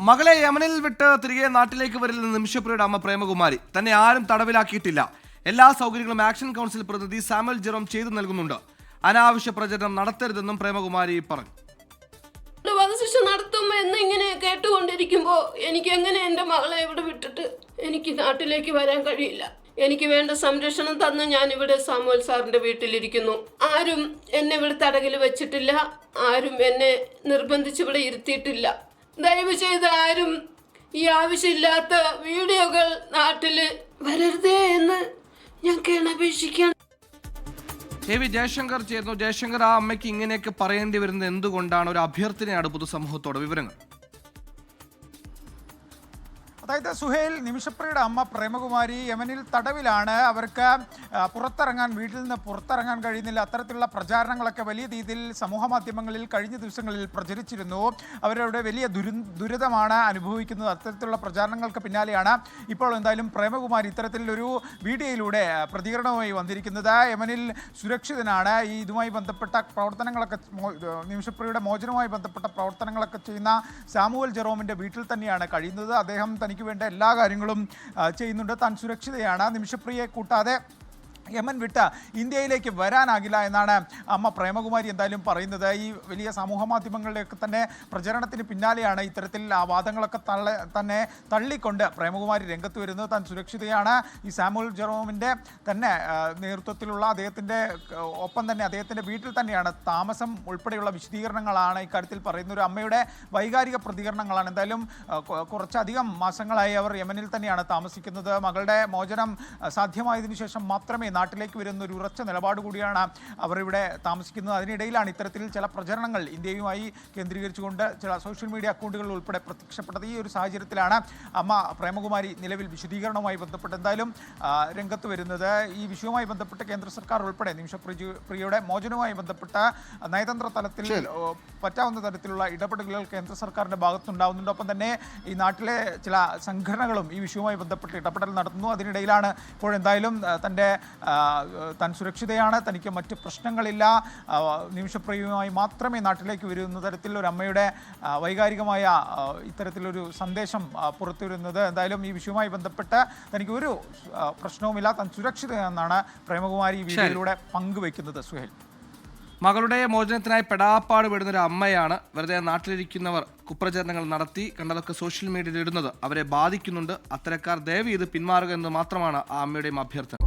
മകളെ യമനിൽ വിട്ട് തിരികെ നാട്ടിലേക്ക് വരില്ലെന്ന് നിമിഷപ്രിയയുടെ അമ്മ പ്രേമകുമാരി. തന്നെ ആരും തടവിലാക്കിയിട്ടില്ല. എല്ലാ സൗകര്യങ്ങളും ആക്ഷൻ കൗൺസിൽ പ്രതിനിധി സാമുവൽ ജെറോം ചെയ്തു നൽകുന്നുണ്ട്. അനാവശ്യ പ്രചരണം നടത്തരുതെന്നും പ്രേമകുമാരി പറഞ്ഞു. വധശിക്ഷ നടത്തും എന്നിങ്ങനെ കേട്ടുകൊണ്ടിരിക്കുമ്പോൾ എനിക്ക് എങ്ങനെ എൻ്റെ മകളെ ഇവിടെ വിട്ടിട്ട് എനിക്ക് നാട്ടിലേക്ക് വരാൻ കഴിയില്ല. എനിക്ക് വേണ്ട സംരക്ഷണം തന്ന് ഞാൻ ഇവിടെ സാമുവൽ സാറിന്റെ വീട്ടിലിരിക്കുന്നു. ആരും എന്നെ ഇവിടെ തടകിൽ വെച്ചിട്ടില്ല. ആരും എന്നെ നിർബന്ധിച്ച് ഇവിടെ ഇരുത്തിയിട്ടില്ല. ദയവ് ചെയ്ത് ആരും ഈ ആവശ്യമില്ലാത്ത വീഡിയോകൾ നാട്ടിൽ വരരുതേ എന്ന് ഞാൻ കേണപേക്ഷിക്കാൻ. വി ജയശങ്കർ ചേർന്നു. ജയശങ്കർ, ആ അമ്മയ്ക്ക് ഇങ്ങനെയൊക്കെ പറയേണ്ടി വരുന്നത് എന്തുകൊണ്ടാണ്? ഒരു അഭ്യർത്ഥനയാണ് പൊതുസമൂഹത്തോട്. വിവരങ്ങൾ. അതായത് സുഹേൽ, നിമിഷപ്രിയയുടെ അമ്മ പ്രേമകുമാരി യമനിൽ തടവിലാണ്. അവർക്ക് വീട്ടിൽ നിന്ന് പുറത്തിറങ്ങാൻ കഴിയുന്നില്ല. അത്തരത്തിലുള്ള പ്രചാരണങ്ങളൊക്കെ വലിയ രീതിയിൽ സമൂഹ മാധ്യമങ്ങളിൽ കഴിഞ്ഞ ദിവസങ്ങളിൽ പ്രചരിച്ചിരുന്നു. അവരവിടെ വലിയ ദുരിതമാണ് അനുഭവിക്കുന്നത്. അത്തരത്തിലുള്ള പ്രചാരണങ്ങൾക്ക് പിന്നാലെയാണ് ഇപ്പോൾ എന്തായാലും പ്രേമകുമാരി ഇത്തരത്തിലൊരു വീഡിയോയിലൂടെ പ്രതികരണവുമായി വന്നിരിക്കുന്നത്. യമനിൽ സുരക്ഷിതനാണ്. ഇതുമായി ബന്ധപ്പെട്ട പ്രവർത്തനങ്ങളൊക്കെ, നിമിഷപ്രിയയുടെ മോചനവുമായി ബന്ധപ്പെട്ട പ്രവർത്തനങ്ങളൊക്കെ ചെയ്യുന്ന സാമുവൽ ജെറോമിൻ്റെ വീട്ടിൽ തന്നെയാണ് കഴിയുന്നത്. അദ്ദേഹം തനിക്ക് വേണ്ട എല്ലാ കാര്യങ്ങളും ചെയ്യുന്നുണ്ട്. താൻ സുരക്ഷിതയാണ്. നിമിഷപ്രിയയെ കൂട്ടാതെ യമൻ വിട്ട് ഇന്ത്യയിലേക്ക് വരാനാകില്ല എന്നാണ് അമ്മ പ്രേമകുമാരി എന്തായാലും പറയുന്നത്. ഈ വലിയ സമൂഹ മാധ്യമങ്ങളിലേക്ക് തന്നെ പ്രചരണത്തിന് പിന്നാലെയാണ് ഇത്തരത്തിൽ ആ വാദങ്ങളൊക്കെ തന്നെ തള്ളിക്കൊണ്ട് പ്രേമകുമാരി രംഗത്ത് വരുന്നത്. താൻ സുരക്ഷിതയാണ്. ഈ സാമുവൽ ജെറോമിൻ്റെ തന്നെ നേതൃത്വത്തിലുള്ള അദ്ദേഹത്തിൻ്റെ ഒപ്പം തന്നെ അദ്ദേഹത്തിൻ്റെ വീട്ടിൽ തന്നെയാണ് താമസം ഉൾപ്പെടെയുള്ള വിശദീകരണങ്ങളാണ് ഇക്കാര്യത്തിൽ പറയുന്ന ഒരു അമ്മയുടെ വൈകാരിക പ്രതികരണങ്ങളാണ്. എന്തായാലും കുറച്ചധികം മാസങ്ങളായി അവർ യമനിൽ തന്നെയാണ് താമസിക്കുന്നത്. മകളുടെ മോചനം സാധ്യമായതിനു ശേഷം മാത്രമേ നാട്ടിലേക്ക് വരുന്ന ഒരു ഉറച്ച നിലപാട് കൂടിയാണ് അവർ ഇവിടെ താമസിക്കുന്നത്. അതിനിടയിലാണ് ഇത്തരത്തിൽ ചില പ്രചരണങ്ങൾ ഇന്ത്യയുമായി കേന്ദ്രീകരിച്ചുകൊണ്ട് ചില സോഷ്യൽ മീഡിയ അക്കൗണ്ടുകളിൽ ഉൾപ്പെടെ പ്രത്യക്ഷപ്പെട്ടത്. ഈ ഒരു സാഹചര്യത്തിലാണ് അമ്മ പ്രേമകുമാരി നിലവിൽ വിശദീകരണവുമായി ബന്ധപ്പെട്ട് എന്തായാലും രംഗത്ത് വരുന്നത്. ഈ വിഷയവുമായി ബന്ധപ്പെട്ട് കേന്ദ്ര സർക്കാർ ഉൾപ്പെടെ നിമിഷപ്രിയയുടെ മോചനവുമായി ബന്ധപ്പെട്ട നയതന്ത്ര തലത്തിൽ പറ്റാവുന്ന തരത്തിലുള്ള ഇടപെടലുകൾ കേന്ദ്ര സർക്കാരിൻ്റെ ഭാഗത്തുണ്ടാവുന്നുണ്ട്. ഒപ്പം തന്നെ ഈ നാട്ടിലെ ചില സംഘടനകളും ഈ വിഷയവുമായി ബന്ധപ്പെട്ട് ഇടപെടൽ നടത്തുന്നു. അതിനിടയിലാണ് ഇപ്പോഴെന്തായാലും താൻ സുരക്ഷിതയാണ്, തനിക്ക് മറ്റ് പ്രശ്നങ്ങളില്ല, നിമിഷപ്രിയയുമായി മാത്രമേ നാട്ടിലേക്ക് വരുന്ന തരത്തിൽ ഒരു അമ്മയുടെ വൈകാരികമായ ഇത്തരത്തിലൊരു സന്ദേശം പുറത്തു വരുന്നത്. എന്തായാലും ഈ വിഷയവുമായി ബന്ധപ്പെട്ട് തനിക്ക് ഒരു പ്രശ്നവുമില്ല, താൻ സുരക്ഷിതയെന്നാണ് പ്രേമകുമാരി ഈ വീഡിയോയിലൂടെ പങ്കുവയ്ക്കുന്നത്. സുഹേൽ, മകളുടെ മോചനത്തിനായി പെടാപ്പാട് പെടുന്നൊരു അമ്മയാണ്. വെറുതെ നാട്ടിലിരിക്കുന്നവർ കുപ്രചരണങ്ങൾ നടത്തി കണ്ടതൊക്കെ സോഷ്യൽ മീഡിയയിൽ ഇടുന്നത് അവരെ ബാധിക്കുന്നുണ്ട്. അത്തരക്കാർ ദയവ് ചെയ്ത് പിന്മാറുക എന്ന് മാത്രമാണ് ആ അമ്മയുടെയും അഭ്യർത്ഥന.